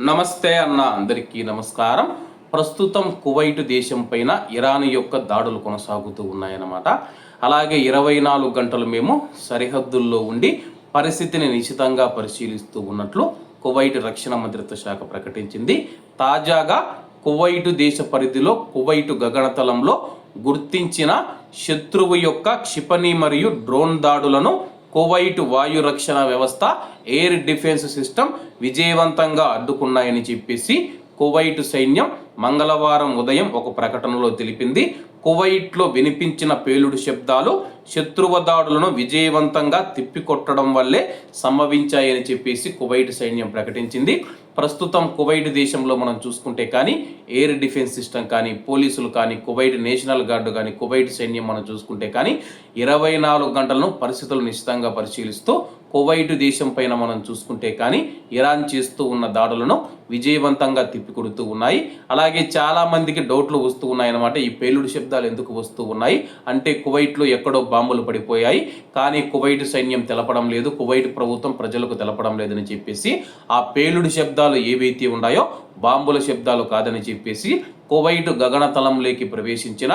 నమస్తే అన్న అందరికీ నమస్కారం. ప్రస్తుతం కువైట్ దేశం పైన ఇరాన్ యొక్క దాడులు కొనసాగుతూ ఉన్నాయన్నమాట. అలాగే 24 గంటలు మేము సరిహద్దుల్లో ఉండి పరిస్థితిని నిశితంగా పరిశీలిస్తూ ఉన్నట్లు కువైట్ రక్షణ మంత్రిత్వ శాఖ ప్రకటించింది. తాజాగా కువైట్ దేశ పరిధిలో కువైట్ గగనతలంలో గుర్తించిన శత్రువు యొక్క క్షిపణి మరియు డ్రోన్ దాడులను కువైట్ వాయు రక్షణ వ్యవస్థ ఎయిర్ డిఫెన్స్ సిస్టమ్ విజయవంతంగా అడ్డుకున్నాయని చెప్పేసి కువైట్ సైన్యం మంగళవారం ఉదయం ఒక ప్రకటనలో తెలిపింది. కువైట్లో వినిపించిన పేలుడు శబ్దాలు శత్రువ దాడులను విజయవంతంగా తిప్పికొట్టడం వల్లే సంభవించాయని చెప్పేసి కువైట్ సైన్యం ప్రకటించింది. ప్రస్తుతం కువైట్ దేశంలో మనం చూసుకుంటే కానీ ఎయిర్ డిఫెన్స్ సిస్టమ్ కానీ పోలీసులు కానీ కువైట్ నేషనల్ గార్డు కానీ కువైట్ సైన్యం మనం చూసుకుంటే కానీ 24 గంటలను పరిస్థితులు నిశ్చితంగా పరిశీలిస్తూ కువైట్ దేశం పైన మనం చూసుకుంటే కానీ ఇరాన్ చేస్తూ ఉన్న దాడులను విజయవంతంగా తిప్పికొడుతూ ఉన్నాయి. అలాగే చాలా మందికి డౌట్లు వస్తూ ఉన్నాయన్నమాట. ఈ పేలుడు శబ్దాలు ఎందుకు వస్తూ ఉన్నాయి అంటే కువైట్లో ఎక్కడో బాంబులు పడిపోయాయి కానీ కువైట్ సైన్యం తెలపడం లేదు, కువైట్ ప్రభుత్వం ప్రజలకు తెలపడం లేదని చెప్పేసి ఆ పేలుడు శబ్దాలు ఏవైతే ఉన్నాయో బాంబుల శబ్దాలు కాదని చెప్పేసి కువైట్ గగనతలంలోకి ప్రవేశించిన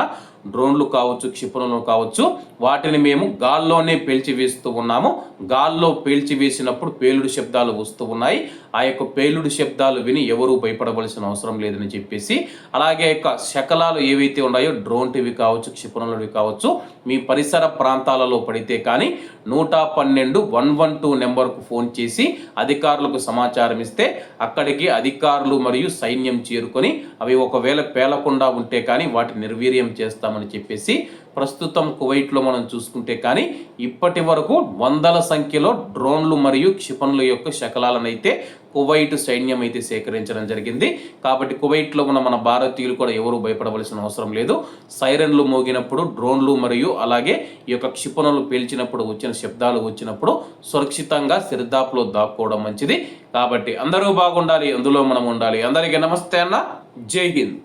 డ్రోన్లు కావచ్చు క్షిపణులు కావచ్చు వాటిని మేము గాల్లోనే పేల్చివేస్తూ ఉన్నాము. గాల్లో పేల్చివేసినప్పుడు పేలుడు శబ్దాలు వస్తూ ఉన్నాయి. ఆ యొక్క పేలుడు శబ్దాలు విని ఎవరూ భయపడవలసిన అవసరం లేదని చెప్పేసి అలాగే యొక్క శకలాలు ఏవైతే ఉన్నాయో డ్రోన్టివి కావచ్చు క్షిపణులవి కావచ్చు మీ పరిసర ప్రాంతాలలో పడితే కానీ 112 నెంబర్కు ఫోన్ చేసి అధికారులకు సమాచారం ఇస్తే అక్కడికి అధికారులు మరియు సైన్యం చేరుకొని అవి ఒకవేళ పేలకుండా ఉంటే కానీ వాటిని నిర్వీర్యం చేస్తామని చెప్పేసి ప్రస్తుతం కువైట్లో మనం చూసుకుంటే కానీ ఇప్పటి వరకు వందల సంఖ్యలో డ్రోన్లు మరియు క్షిపణుల యొక్క శకలాలను అయితే కువైట్ సైన్యం అయితే సేకరించడం జరిగింది. కాబట్టి కువైట్లో ఉన్న మన భారతీయులు కూడా ఎవరు భయపడవలసిన అవసరం లేదు. సైరన్లు మోగినప్పుడు డ్రోన్లు మరియు అలాగే ఈ యొక్క క్షిపణులు పేల్చినప్పుడు వచ్చిన శబ్దాలు వచ్చినప్పుడు సురక్షితంగా సిరిదాపులో దాక్కోవడం మంచిది. కాబట్టి అందరూ బాగుండాలి, అందులో మనం ఉండాలి. అందరికీ నమస్తే అన్న, జై హింద్.